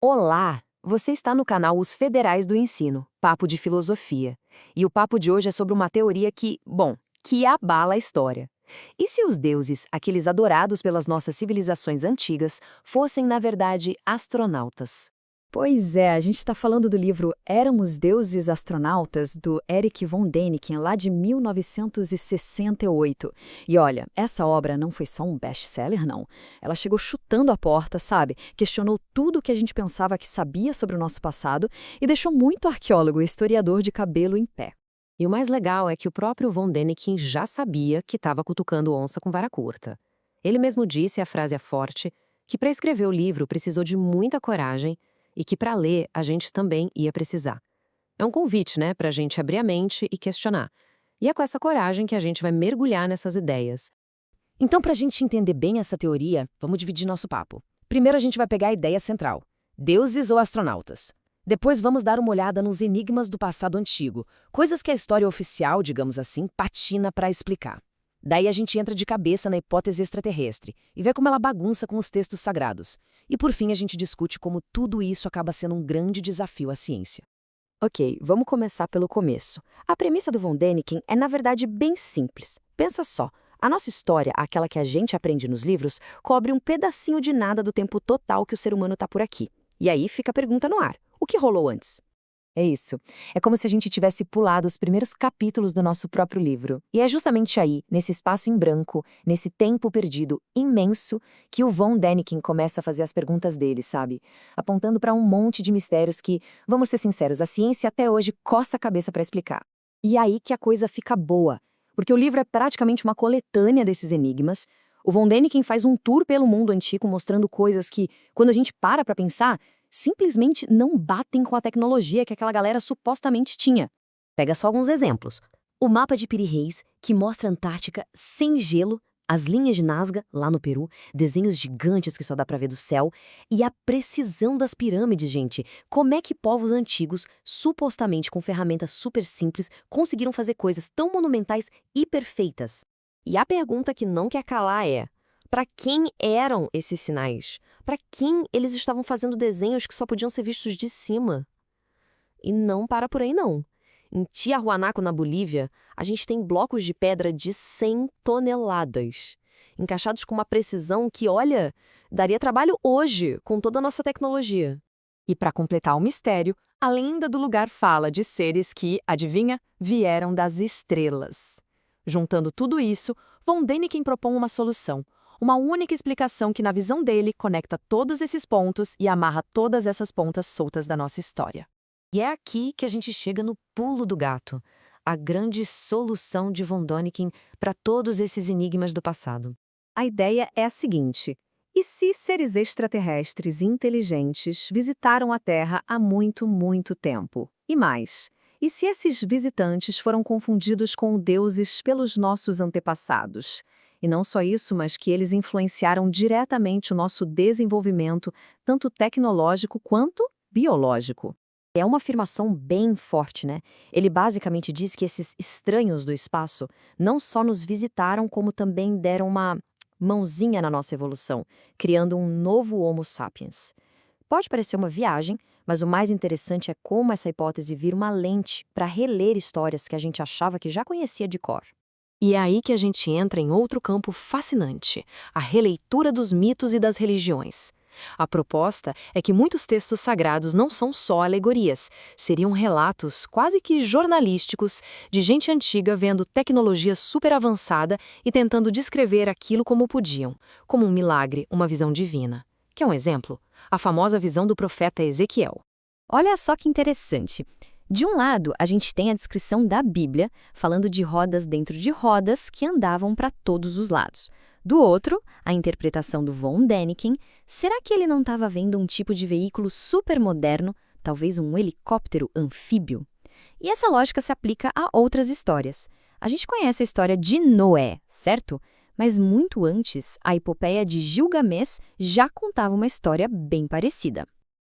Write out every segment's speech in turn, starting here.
Olá! Você está no canal Os Federais do Ensino, Papo de Filosofia. E o papo de hoje é sobre uma teoria que abala a história. E se os deuses, aqueles adorados pelas nossas civilizações antigas, fossem, na verdade, astronautas? Pois é, a gente está falando do livro Éramos Deuses Astronautas, do Erich von Däniken, lá de 1968. E olha, essa obra não foi só um best-seller, não. Ela chegou chutando a porta, sabe? Questionou tudo o que a gente pensava que sabia sobre o nosso passado e deixou muito arqueólogo e historiador de cabelo em pé. E o mais legal é que o próprio von Däniken já sabia que estava cutucando onça com vara curta. Ele mesmo disse, a frase é forte, que para escrever o livro precisou de muita coragem e que para ler a gente também ia precisar. É um convite, né, para a gente abrir a mente e questionar. E é com essa coragem que a gente vai mergulhar nessas ideias. Então, para a gente entender bem essa teoria, vamos dividir nosso papo. Primeiro a gente vai pegar a ideia central: deuses ou astronautas. Depois vamos dar uma olhada nos enigmas do passado antigo, coisas que a história oficial, digamos assim, patina para explicar. Daí a gente entra de cabeça na hipótese extraterrestre e vê como ela bagunça com os textos sagrados. E por fim a gente discute como tudo isso acaba sendo um grande desafio à ciência. Ok, vamos começar pelo começo. A premissa do von Däniken é, na verdade, bem simples. Pensa só, a nossa história, aquela que a gente aprende nos livros, cobre um pedacinho de nada do tempo total que o ser humano está por aqui. E aí fica a pergunta no ar: o que rolou antes? É isso. É como se a gente tivesse pulado os primeiros capítulos do nosso próprio livro. E é justamente aí, nesse espaço em branco, nesse tempo perdido imenso, que o von Däniken começa a fazer as perguntas dele, sabe? Apontando para um monte de mistérios que, vamos ser sinceros, a ciência até hoje coça a cabeça para explicar. E aí que a coisa fica boa, porque o livro é praticamente uma coletânea desses enigmas. O von Däniken faz um tour pelo mundo antigo mostrando coisas que, quando a gente para pensar, simplesmente não batem com a tecnologia que aquela galera supostamente tinha. Pega só alguns exemplos. O mapa de Piri-Reis, que mostra a Antártica sem gelo, as linhas de Nazca, lá no Peru, desenhos gigantes que só dá pra ver do céu, e a precisão das pirâmides, gente. Como é que povos antigos, supostamente com ferramentas super simples, conseguiram fazer coisas tão monumentais e perfeitas? E a pergunta que não quer calar é: para quem eram esses sinais? Para quem eles estavam fazendo desenhos que só podiam ser vistos de cima? E não para por aí, não. Em Tiahuanaco, na Bolívia, a gente tem blocos de pedra de 100 toneladas, encaixados com uma precisão que, olha, daria trabalho hoje, com toda a nossa tecnologia. E para completar o mistério, a lenda do lugar fala de seres que, adivinha, vieram das estrelas. Juntando tudo isso, von Däniken propõe uma solução. Uma única explicação que, na visão dele, conecta todos esses pontos e amarra todas essas pontas soltas da nossa história. E é aqui que a gente chega no pulo do gato, a grande solução de von Däniken para todos esses enigmas do passado. A ideia é a seguinte: e se seres extraterrestres inteligentes visitaram a Terra há muito, muito tempo? E mais, e se esses visitantes foram confundidos com deuses pelos nossos antepassados? E não só isso, mas que eles influenciaram diretamente o nosso desenvolvimento, tanto tecnológico quanto biológico. É uma afirmação bem forte, né? Ele basicamente diz que esses estranhos do espaço não só nos visitaram, como também deram uma mãozinha na nossa evolução, criando um novo Homo sapiens. Pode parecer uma viagem, mas o mais interessante é como essa hipótese vira uma lente para reler histórias que a gente achava que já conhecia de cor. E é aí que a gente entra em outro campo fascinante: a releitura dos mitos e das religiões. A proposta é que muitos textos sagrados não são só alegorias, seriam relatos quase que jornalísticos de gente antiga vendo tecnologia super avançada e tentando descrever aquilo como podiam, como um milagre, uma visão divina. Quer um exemplo? A famosa visão do profeta Ezequiel. Olha só que interessante. De um lado, a gente tem a descrição da Bíblia, falando de rodas dentro de rodas que andavam para todos os lados. Do outro, a interpretação do von Däniken. Será que ele não estava vendo um tipo de veículo super moderno, talvez um helicóptero anfíbio? E essa lógica se aplica a outras histórias. A gente conhece a história de Noé, certo? Mas muito antes, a epopeia de Gilgamesh já contava uma história bem parecida.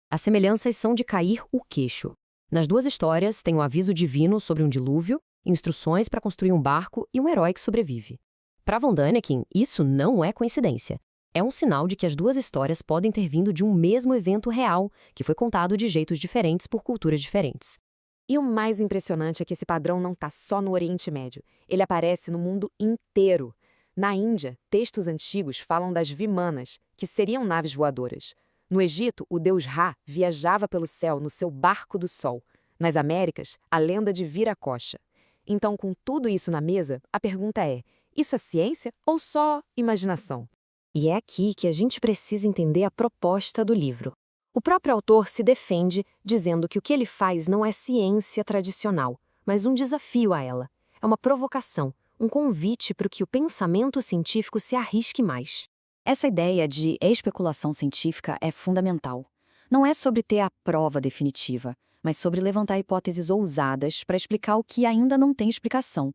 As semelhanças são de cair o queixo. Nas duas histórias, tem um aviso divino sobre um dilúvio, instruções para construir um barco e um herói que sobrevive. Para von Däniken, isso não é coincidência. É um sinal de que as duas histórias podem ter vindo de um mesmo evento real, que foi contado de jeitos diferentes por culturas diferentes. E o mais impressionante é que esse padrão não está só no Oriente Médio. Ele aparece no mundo inteiro. Na Índia, textos antigos falam das Vimanas, que seriam naves voadoras. No Egito, o deus Ra viajava pelo céu no seu barco do sol. Nas Américas, a lenda de Viracocha. Então, com tudo isso na mesa, a pergunta é: isso é ciência ou só imaginação? E é aqui que a gente precisa entender a proposta do livro. O próprio autor se defende, dizendo que o que ele faz não é ciência tradicional, mas um desafio a ela. É uma provocação, um convite para que o pensamento científico se arrisque mais. Essa ideia de especulação científica é fundamental. Não é sobre ter a prova definitiva, mas sobre levantar hipóteses ousadas para explicar o que ainda não tem explicação.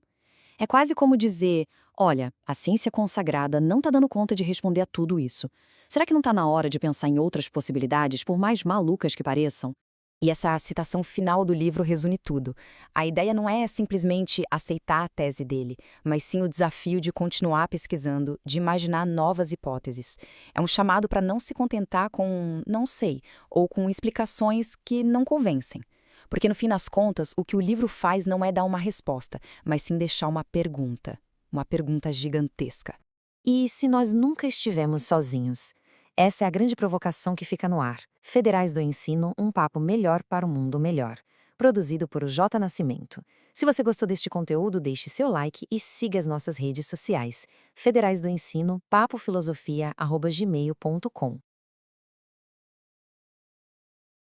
É quase como dizer: olha, a ciência consagrada não está dando conta de responder a tudo isso. Será que não está na hora de pensar em outras possibilidades, por mais malucas que pareçam? E essa citação final do livro resume tudo. A ideia não é simplesmente aceitar a tese dele, mas sim o desafio de continuar pesquisando, de imaginar novas hipóteses. É um chamado para não se contentar com não sei, ou com explicações que não convencem. Porque, no fim das contas, o que o livro faz não é dar uma resposta, mas sim deixar uma pergunta gigantesca. E se nós nunca estivemos sozinhos? Essa é a grande provocação que fica no ar. Federais do Ensino, um papo melhor para um mundo melhor. Produzido por o J. Nascimento. Se você gostou deste conteúdo, deixe seu like e siga as nossas redes sociais. Federais do Ensino, papofilosofia@gmail.com.